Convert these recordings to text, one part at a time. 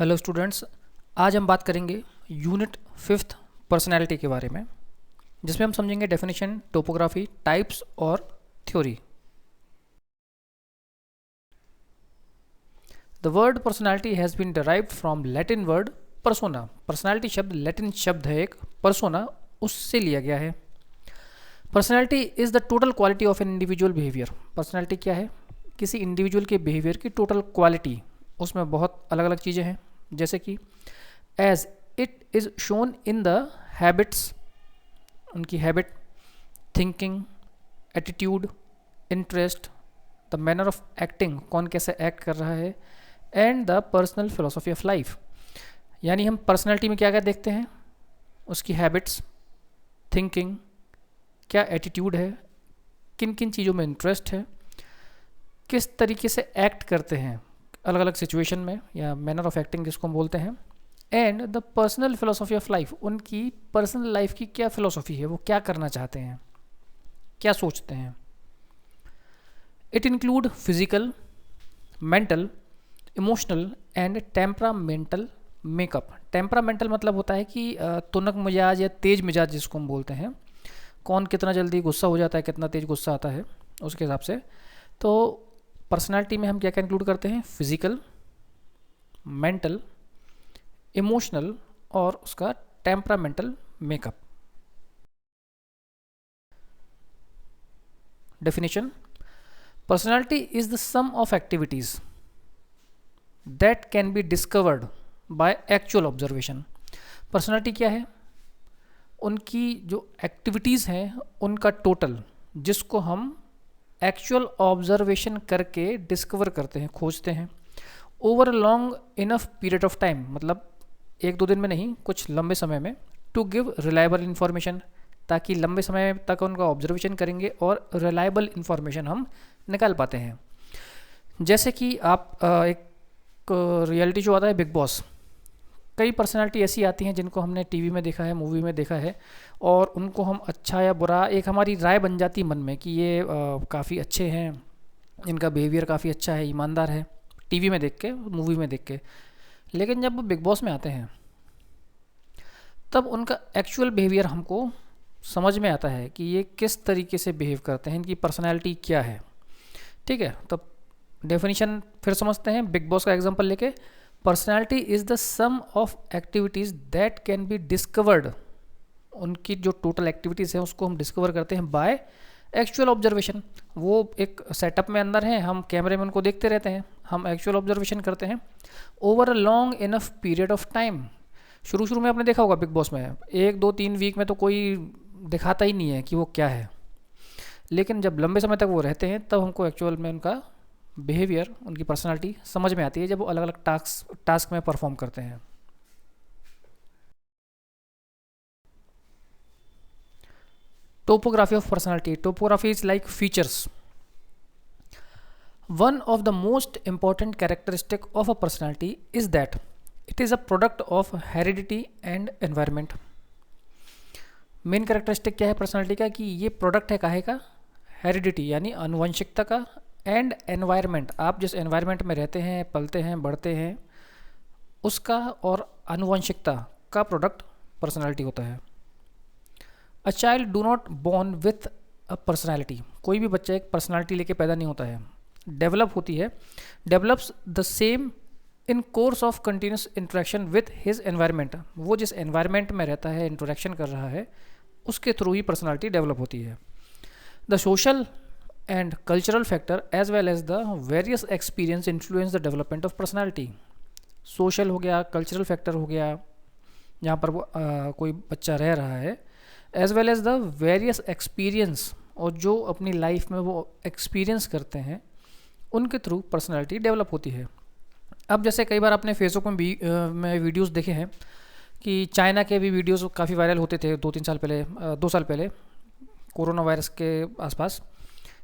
Hello students. आज हम बात करेंगे यूनिट 5th पर्सनैलिटी के बारे में, जिसमें हम समझेंगे डेफिनेशन, टोपोग्राफी, टाइप्स और theory. The word personality has been derived from Latin word persona. Personality शब्द लैटिन शब्द है एक, पर्सोना, उससे लिया गया है। Personality is the total quality of an individual behaviour. Personality क्या है? किसी इंडिविजुअल के बिहेवियर की टोटल क्वालिटी। उसमें बहुत अलग अलग चीज़ें हैं, जैसे कि as it is shown in the habits, उनकी habit, thinking, attitude, interest, the manner of acting, कौन कैसे एक्ट कर रहा है, and the personal philosophy of life. यानी हम पर्सनैलिटी में क्या क्या देखते हैं? उसकी हैबिट्स, थिंकिंग, क्या एटीट्यूड है, किन किन चीज़ों में इंटरेस्ट है, किस तरीके से एक्ट करते हैं अलग अलग सिचुएशन में, या मैनर ऑफ एक्टिंग जिसको हम बोलते हैं, and the personal philosophy of life, उनकी पर्सनल लाइफ की क्या फिलोसफी है, वो क्या करना चाहते हैं, क्या सोचते हैं। It include physical, mental, emotional and temperamental makeup. Temperamental मतलब होता है कि तुनक मिजाज या तेज मिजाज जिसको हम बोलते हैं, कौन कितना जल्दी गुस्सा हो जाता है, कितना तेज गुस्सा आता है, उसके हिसाब से। तो पर्सनालिटी में हम क्या क्या इंक्लूड करते हैं? फिजिकल, मेंटल, इमोशनल और उसका temperamental makeup. Definition: personality is the sum of activities that can be discovered by actual observation. Personality क्या है? उनकी जो एक्टिविटीज़ हैं उनका टोटल, जिसको हम एक्चुअल ऑब्जर्वेशन करके डिस्कवर करते हैं, खोजते हैं, over a long enough period of time, मतलब एक दो दिन में नहीं, कुछ लंबे समय में, टू गिव रिलायबल इन्फॉर्मेशन, ताकि लंबे समय तक उनका ऑब्जर्वेशन करेंगे और रिलायबल इन्फॉर्मेशन हम निकाल पाते हैं। जैसे कि आप एक रियलिटी शो आता है बिग बॉस, कई पर्सनालिटी ऐसी आती हैं जिनको हमने टीवी में देखा है, मूवी में देखा है, और उनको हम अच्छा या बुरा, एक हमारी राय बन जाती मन में कि ये काफ़ी अच्छे हैं, इनका बिहेवियर काफ़ी अच्छा है, ईमानदार है, टीवी में देख के, मूवी में देख के। लेकिन जब वो बिग बॉस में आते हैं तब उनका एक्चुअल बिहेवियर हमको समझ में आता है कि ये किस तरीके से बिहेव करते हैं, इनकी पर्सनैलिटी क्या है। ठीक है, तो डेफिनेशन फिर समझते हैं बिग बॉस का एग्जांपल लेके। Personality is the sum of activities that can be discovered, उनकी जो टोटल एक्टिविटीज़ हैं उसको हम डिस्कवर करते हैं बाय एक्चुअल ऑब्जर्वेशन। वो एक सेटअप में अंदर हैं, हम कैमरे में उनको देखते रहते हैं, हम एक्चुअल ऑब्जर्वेशन करते हैं over a long enough period of time. शुरू शुरू में आपने देखा होगा बिग बॉस में, एक दो तीन वीक में तो कोई दिखाता ही नहीं है कि वो क्या है, लेकिन जब लंबे समय तक वो रहते हैं तब हमको एक्चुअल में उनका बिहेवियर, उनकी पर्सनालिटी समझ में आती है, जब वो अलग अलग टास्क में परफॉर्म करते हैं। Topography of personality. Topography is like features. One of the most important characteristic of a personality is that it is a product of heredity and environment. Main characteristic क्या है पर्सनालिटी का? कि ये product है काहे का? हेरिडिटी यानी आनुवंशिकता का, एंड एनवायरनमेंट, आप जिस एनवायरनमेंट में रहते हैं, पलते हैं, बढ़ते हैं, उसका और आनुवंशिकता का प्रोडक्ट पर्सनालिटी होता है। A child do not born with a personality. कोई भी बच्चा एक पर्सनैलिटी लेके पैदा नहीं होता है, डेवलप होती है, develops the same in course of continuous interaction with his environment. वो जिस एनवायरनमेंट में रहता है, इंटरेक्शन कर रहा है, उसके थ्रू ही पर्सनैलिटी डेवलप होती है। The social and cultural factor as well as the various experience influence the development of personality. Social हो गया, कल्चरल फैक्टर हो गया, जहाँ पर वो कोई बच्चा रह रहा है, as well as the various experience, और जो अपनी लाइफ में वो एक्सपीरियंस करते हैं उनके थ्रू पर्सनैलिटी डेवलप होती है। अब जैसे कई बार आपने फेसबुक में भी में वीडियोस देखे हैं कि चाइना के भी वीडियोस काफ़ी वायरल होते थे 2-3 साल पहले, 2 साल पहले, कोरोना वायरस के आसपास,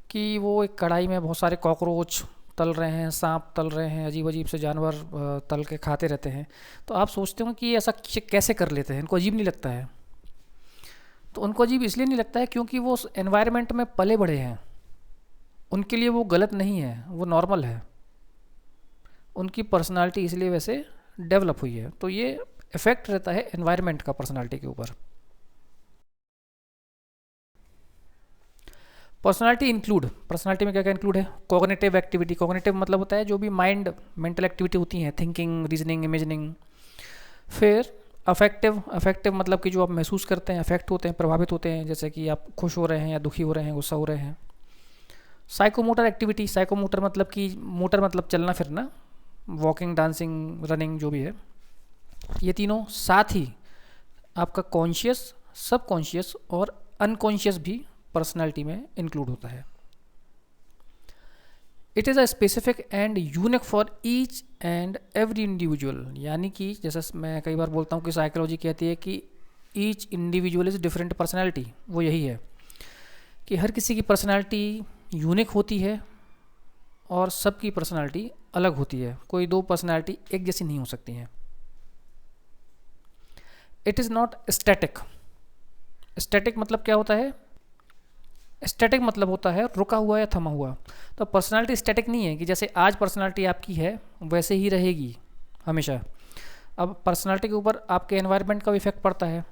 कि वो एक कढ़ाई में बहुत सारे कॉकरोच तल रहे हैं, सांप तल रहे हैं, अजीब अजीब से जानवर तल के खाते रहते हैं। तो आप सोचते हो कि ऐसा कैसे कर लेते हैं, इनको अजीब नहीं लगता है? तो उनको अजीब इसलिए नहीं लगता है क्योंकि वो उस एनवायरनमेंट में पले बढ़े हैं, उनके लिए वो गलत नहीं है, वो नॉर्मल है। उनकी पर्सनालिटी इसलिए वैसे डेवलप हुई है। तो ये इफेक्ट रहता है एनवायरनमेंट का पर्सनालिटी के ऊपर। पर्सनालिटी में क्या क्या इंक्लूड है? कॉग्निटिव एक्टिविटी, कॉग्निटिव मतलब होता है जो भी मेंटल एक्टिविटी होती हैं, थिंकिंग, रीजनिंग, इमेजिनिंग। फिर अफेक्टिव मतलब कि जो आप महसूस करते हैं, अफेक्ट होते हैं, प्रभावित होते हैं, जैसे कि आप खुश हो रहे हैं या दुखी हो रहे हैं, गुस्सा हो रहे हैं। साइकोमोटर एक्टिविटी, साइकोमोटर मतलब कि मोटर मतलब चलना फिरना, वॉकिंग, डांसिंग, रनिंग, जो भी है, ये तीनों। साथ ही आपका कॉन्शियस, सबकॉन्शियस और अनकॉन्शियस भी पर्सनालिटी में इंक्लूड होता है। It is a specific and unique for each and every individual, यानी कि जैसा मैं कई बार बोलता हूँ कि साइकोलॉजी कहती है कि each individual is different personality. वो यही है कि हर किसी की पर्सनैलिटी यूनिक होती है और सबकी पर्सनैलिटी अलग होती है। कोई दो पर्सनैलिटी एक जैसी नहीं हो सकती हैं। It is not static. Static मतलब क्या होता है? स्टैटिक मतलब होता है रुका हुआ या थमा हुआ। तो पर्सनालिटी स्टैटिक नहीं है कि जैसे आज पर्सनालिटी आपकी है वैसे ही रहेगी हमेशा। अब पर्सनालिटी के ऊपर आपके एनवायरनमेंट का भी इफेक्ट पड़ता है,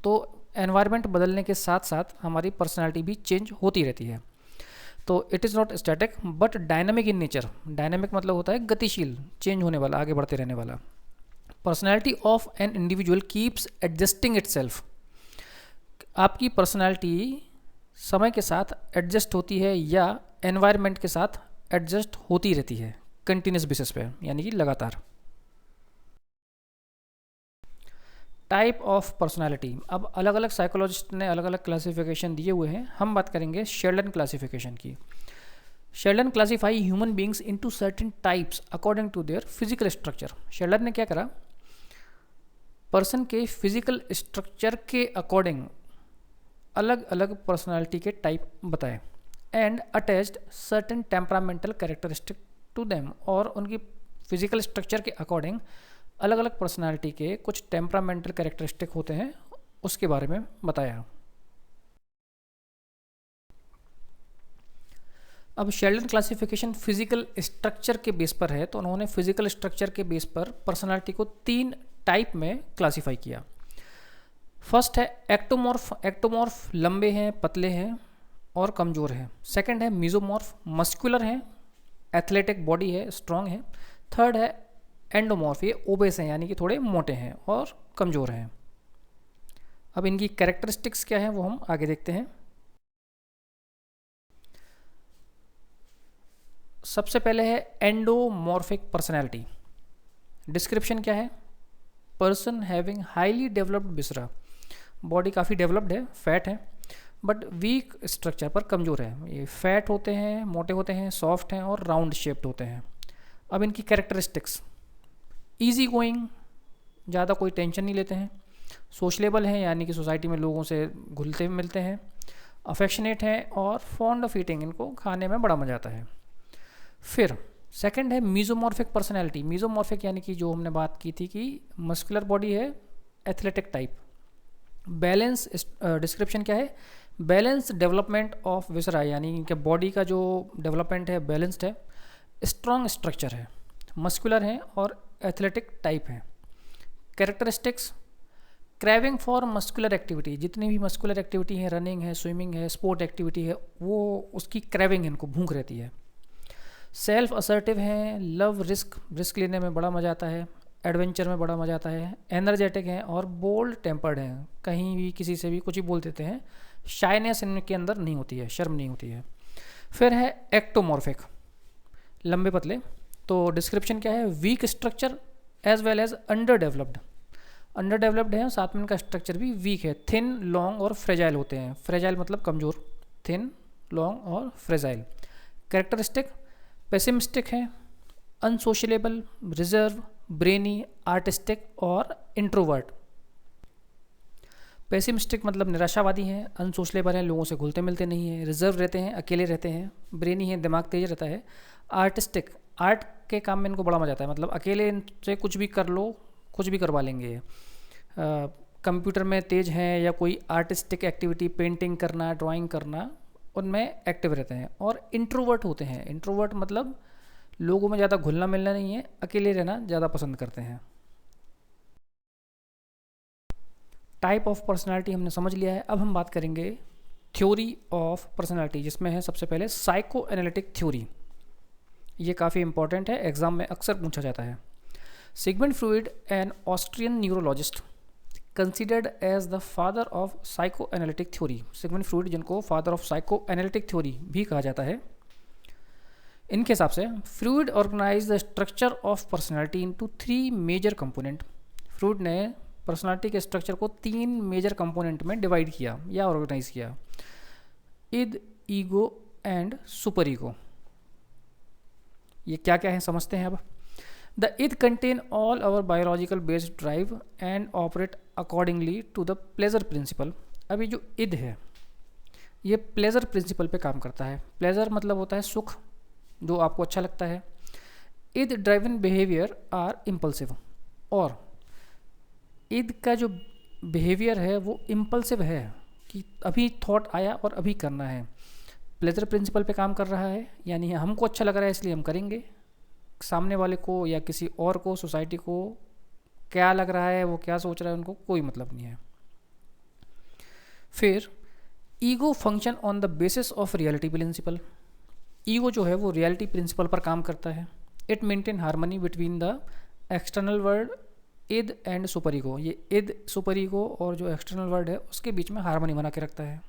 तो एनवायरनमेंट बदलने के साथ साथ हमारी पर्सनालिटी भी चेंज होती रहती है। तो it is not static but dynamic in nature. Dynamic मतलब होता है गतिशील, चेंज होने वाला, आगे बढ़ते रहने वाला। Personality of an individual keeps adjusting itself. आपकी पर्सनैलिटी समय के साथ एडजस्ट होती है या एनवायरनमेंट के साथ एडजस्ट होती रहती है कंटिन्यूस बेसिस पे, यानी कि लगातार। टाइप ऑफ पर्सनालिटी, अब अलग अलग साइकोलॉजिस्ट ने अलग अलग क्लासिफिकेशन दिए हुए हैं। हम बात करेंगे शेल्डन क्लासिफिकेशन की। Sheldon classify human beings into certain types according to their physical structure. Sheldon ने क्या करा, पर्सन के फिजिकल स्ट्रक्चर के अकॉर्डिंग अलग अलग पर्सनालिटी के टाइप बताए and attached certain temperamental characteristic to them. और उनकी फिजिकल स्ट्रक्चर के अकॉर्डिंग अलग अलग पर्सनालिटी के कुछ टेम्परामेंटल कैरेक्टरिस्टिक होते हैं, उसके बारे में बताया। अब शेल्डन क्लासिफिकेशन फिजिकल स्ट्रक्चर के बेस पर है, तो उन्होंने फिजिकल स्ट्रक्चर के बेस पर पर्सनालिटी को 3 टाइप में क्लासीफाई किया। फर्स्ट है एक्टोमॉर्फ। एक्टोमॉर्फ लंबे हैं, पतले हैं और कमज़ोर हैं। सेकंड है मीजोमॉर्फ, मस्कुलर हैं, एथलेटिक बॉडी है, स्ट्रांग है। थर्ड है एंडोमॉर्फ, ये ओबेस हैं यानी कि थोड़े मोटे हैं और कमज़ोर हैं। अब इनकी कैरेक्टरिस्टिक्स क्या हैं वो हम आगे देखते हैं। सबसे पहले है एंडोमॉर्फिक पर्सनैलिटी। डिस्क्रिप्शन क्या है? पर्सन हैविंग हाईली डेवलप्ड बिसरा, बॉडी काफ़ी डेवलप्ड है, फैट है, बट वीक स्ट्रक्चर पर कमज़ोर है। ये फैट होते हैं, मोटे होते हैं, सॉफ्ट हैं और राउंड शेप्ड होते हैं। अब इनकी कैरेक्टरिस्टिक्स, ईजी गोइंग, ज़्यादा कोई टेंशन नहीं लेते हैं, सोशलेबल हैं यानी कि सोसाइटी में लोगों से घुलते मिलते हैं, अफेक्शनेट हैं और फॉन्ड ऑफ ईटिंग, इनको खाने में बड़ा मज़ा आता है। फिर सेकंड है मीजोमॉर्फिक पर्सनैलिटी। मीजोमॉर्फिक यानी कि जो हमने बात की थी कि मस्कुलर बॉडी है, एथलेटिक टाइप। बैलेंस, डिस्क्रिप्शन क्या है? बैलेंस डेवलपमेंट ऑफ विसरा, यानी कि बॉडी का जो डेवलपमेंट है बैलेंस्ड है, स्ट्रॉन्ग स्ट्रक्चर है, मस्कुलर है और एथलेटिक टाइप है। Characteristics, craving for muscular activity, जितनी भी मस्कुलर एक्टिविटी है, रनिंग है, स्विमिंग है, स्पोर्ट एक्टिविटी है, वो उसकी क्रेविंग, इनको भूख रहती है। सेल्फ असर्टिव हैं, लव रिस्क लेने में बड़ा मज़ा आता है, एडवेंचर में बड़ा मज़ा आता है, एनर्जेटिक हैं और बोल्ड टेम्पर्ड हैं, कहीं भी किसी से भी कुछ ही बोल देते हैं, शाइनेस इनके अंदर नहीं होती है, शर्म नहीं होती है। फिर है एक्टोमॉर्फिक, लंबे पतले। तो डिस्क्रिप्शन क्या है? Weak structure as well as under developed है, साथ में इनका स्ट्रक्चर भी वीक है। थिन, लॉन्ग और फ्रेजाइल होते हैं। फ्रेजाइल मतलब कमज़ोर, थिन, लॉन्ग और फ्रेजाइल। कैरेक्टरिस्टिक, पेसिमिस्टिक है, अनसोशलेबल, रिजर्व, ब्रेनी, आर्टिस्टिक और इंट्रोवर्ट। पेसिमिस्टिक मतलब निराशावादी हैं, अनसोशलेबल हैं, लोगों से घुलते मिलते नहीं हैं, रिजर्व रहते हैं, अकेले रहते हैं, ब्रेनी है, दिमाग तेज रहता है, आर्टिस्टिक, आर्ट के काम में इनको बड़ा मजा आता है, मतलब अकेले इनसे कुछ भी कर लो, कुछ भी करवा लेंगे। कंप्यूटर में तेज हैं या कोई आर्टिस्टिक एक्टिविटी, पेंटिंग करना, ड्राइंग करना, उनमें एक्टिव रहते हैं। और इंट्रोवर्ट होते हैं। इंट्रोवर्ट मतलब लोगों में ज़्यादा घुलना मिलना नहीं है, अकेले रहना ज़्यादा पसंद करते हैं। टाइप ऑफ पर्सनालिटी हमने समझ लिया है। अब हम बात करेंगे थ्योरी ऑफ पर्सनालिटी, जिसमें है सबसे पहले साइको एनालिटिक थ्योरी। ये काफ़ी इंपॉर्टेंट है, एग्जाम में अक्सर पूछा जाता है। Sigmund Freud, an Austrian neurologist, considered as the father of psycho analytic theory. Sigmund Freud, जिनको father of psycho analytic theory भी कहा जाता है, इनके हिसाब से Freud organize the structure of personality into 3 major component. Freud ने पर्सनालिटी के स्ट्रक्चर को 3 मेजर कंपोनेंट में डिवाइड किया या ऑर्गेनाइज किया। Id, ego and super ego. ये क्या क्या है समझते हैं अब। The id contain all our biological based drive and operate accordingly to the pleasure principle. अभी जो इद है ये प्लेजर प्रिंसिपल पे काम करता है। प्लेजर मतलब होता है सुख, जो आपको अच्छा लगता है। इद ड्राइवन बिहेवियर आर इम्पल्सिव, और इद का जो बिहेवियर है वो इम्पल्सिव है कि अभी थॉट आया और अभी करना है। प्लेजर प्रिंसिपल पे काम कर रहा है, यानी हमको अच्छा लग रहा है इसलिए हम करेंगे। सामने वाले को या किसी और को, सोसाइटी को क्या लग रहा है, वो क्या सोच रहा है, उनको कोई मतलब नहीं है। फिर ego function on the basis of reality principle. Ego जो है वो रियलिटी प्रिंसिपल पर काम करता है। It maintain harmony between the external world, id and super ego. ये इद, सुपर ईगो और जो एक्सटर्नल वर्ल्ड है उसके बीच में हार्मनी बना के रखता है।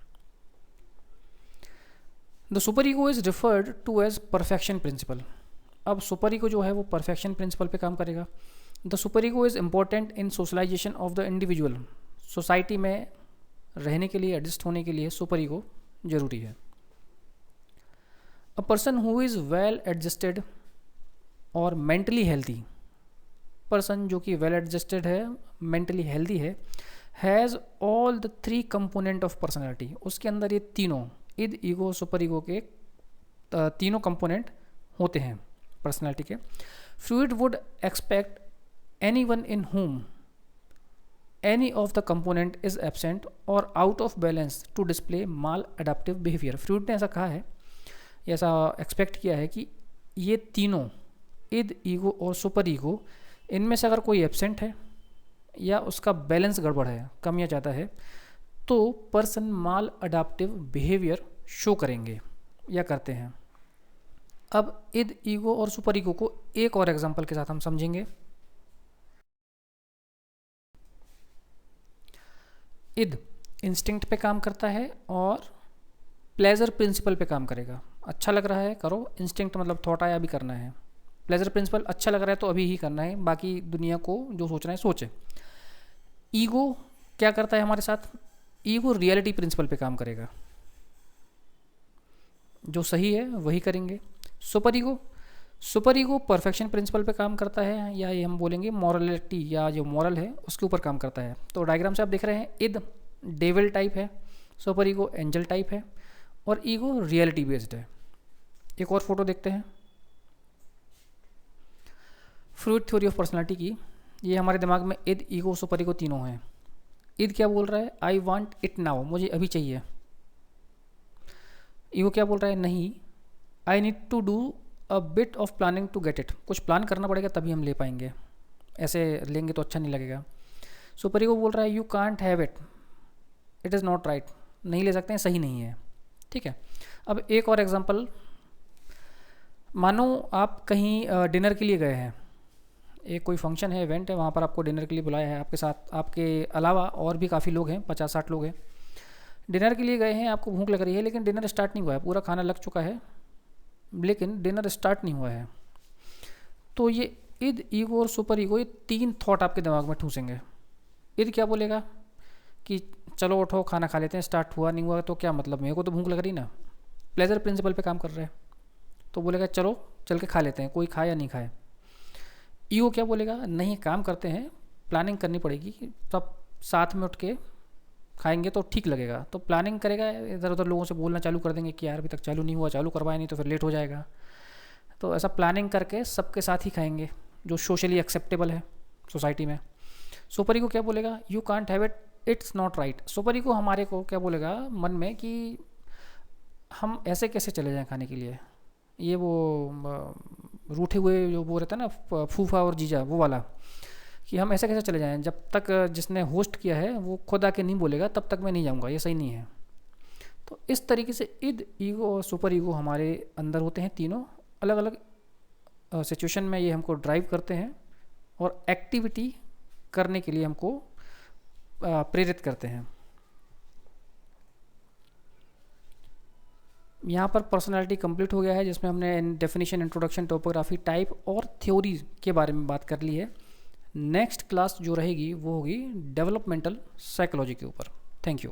The super ego is referred to as perfection principle. अब सुपर ईगो जो है वो परफेक्शन प्रिंसिपल पे काम करेगा। The super ego is important in socialization of the individual. Society में रहने के लिए, एडजस्ट होने के लिए सुपर ईगो जरूरी है। A person who is well adjusted और मेंटली हेल्थी, पर्सन जो कि वेल एडजस्टेड है, मेंटली हेल्दी है, has all the 3 component of personality. उसके अंदर ये तीनों, इद, ईगो, सुपर ईगो के तीनों कंपोनेंट होते हैं पर्सनैलिटी के। Fluid would expect any one in whom any of the component is absent or out of balance to display maladaptive behavior। Fluid ने ऐसा कहा है, ऐसा एक्सपेक्ट किया है कि ये तीनों, इद, ईगो और सुपर ईगो, इनमें से अगर कोई एब्सेंट है या उसका बैलेंस गड़बड़ है, कम या ज़्यादा है, तो पर्सन माल अडाप्टिव बिहेवियर शो करेंगे या करते हैं। अब इद, ईगो और सुपर ईगो को एक और एग्जांपल के साथ हम समझेंगे। इद इंस्टिंक्ट पे काम करता है और प्लेजर प्रिंसिपल पे काम करेगा। अच्छा लग रहा है करो, इंस्टिंक्ट मतलब थॉट आया अभी करना है। प्लेजर प्रिंसिपल अच्छा लग रहा है तो अभी ही करना है, बाकी दुनिया को जो सोचना है सोचे। ईगो क्या करता है हमारे साथ, ईगो रियलिटी प्रिंसिपल पे काम करेगा, जो सही है वही करेंगे। सुपर ईगो परफेक्शन प्रिंसिपल पे काम करता है, या ये हम बोलेंगे मॉरलिटी, या जो मॉरल है उसके ऊपर काम करता है। तो डायग्राम से आप देख रहे हैं, इद डेविल टाइप है, सुपर ईगो एंजल टाइप है, और ईगो रियलिटी बेस्ड है। एक और फोटो देखते हैं फ्रूट थ्योरी ऑफ पर्सनालिटी की। ये हमारे दिमाग में इद, ईगो, सुपर ईगो तीनों हैं। इद क्या बोल रहा है, आई वांट इट नाउ, मुझे अभी चाहिए। ईगो क्या बोल रहा है, नहीं, I need to do a bit of planning to get it, कुछ प्लान करना पड़ेगा तभी हम ले पाएंगे, ऐसे लेंगे तो अच्छा नहीं लगेगा। सुपर ईगो बोल रहा है, you can't have it, it is not right, नहीं ले सकते हैं, सही नहीं है। ठीक है, अब एक और एग्जांपल, मानो आप कहीं डिनर के लिए गए हैं, एक कोई फंक्शन है, इवेंट है, वहाँ पर आपको डिनर के लिए बुलाया है, आपके साथ आपके अलावा और भी काफ़ी लोग हैं, 50-60 लोग हैं। डिनर के लिए गए हैं, आपको भूख लग रही है, लेकिन डिनर स्टार्ट नहीं हुआ है, पूरा खाना लग चुका है लेकिन डिनर स्टार्ट नहीं हुआ है। तो ये इद, ईगो और सुपर ईगो, ये 3 थॉट आपके दिमाग में ठूसेंगे। इद क्या बोलेगा कि चलो उठो खाना खा लेते हैं, स्टार्ट हुआ नहीं हुआ तो क्या मतलब, मेरे को तो भूख लग रही ना। प्लेजर प्रिंसिपल पे काम कर रहे हैं तो बोलेगा चलो चल के खा लेते हैं, कोई खाए या नहीं खाए। ईगो क्या बोलेगा, नहीं काम करते हैं, प्लानिंग करनी पड़ेगी, सब साथ में उठ के खाएंगे तो ठीक लगेगा। तो प्लानिंग करेगा, इधर उधर लोगों से बोलना चालू कर देंगे कि यार अभी तक चालू नहीं हुआ, चालू करवाया नहीं तो फिर लेट हो जाएगा। तो ऐसा प्लानिंग करके सबके साथ ही खाएंगे जो सोशली एक्सेप्टेबल है सोसाइटी में। सुपर ईगो क्या बोलेगा, you can't have it, it's not right. Super ego हमारे को क्या बोलेगा मन में कि हम ऐसे कैसे चले जाएं खाने के लिए, ये वो रूठे हुए जो वो रहता है ना फूफा और जीजा वो वाला, कि हम ऐसे कैसे चले जाएं, जब तक जिसने होस्ट किया है वो खुद आके नहीं बोलेगा तब तक मैं नहीं जाऊंगा, ये सही नहीं है। तो इस तरीके से इद, ईगो और सुपर ईगो हमारे अंदर होते हैं, तीनों अलग अलग सिचुएशन में ये हमको ड्राइव करते हैं और एक्टिविटी करने के लिए हमको प्रेरित करते हैं। यहाँ पर पर्सनालिटी कंप्लीट हो गया है, जिसमें हमने डेफिनेशन, इंट्रोडक्शन, टोपोग्राफी, टाइप और थ्योरी के बारे में बात कर ली है। नेक्स्ट क्लास जो रहेगी वो होगी डेवलपमेंटल साइकोलॉजी के ऊपर। Thank you.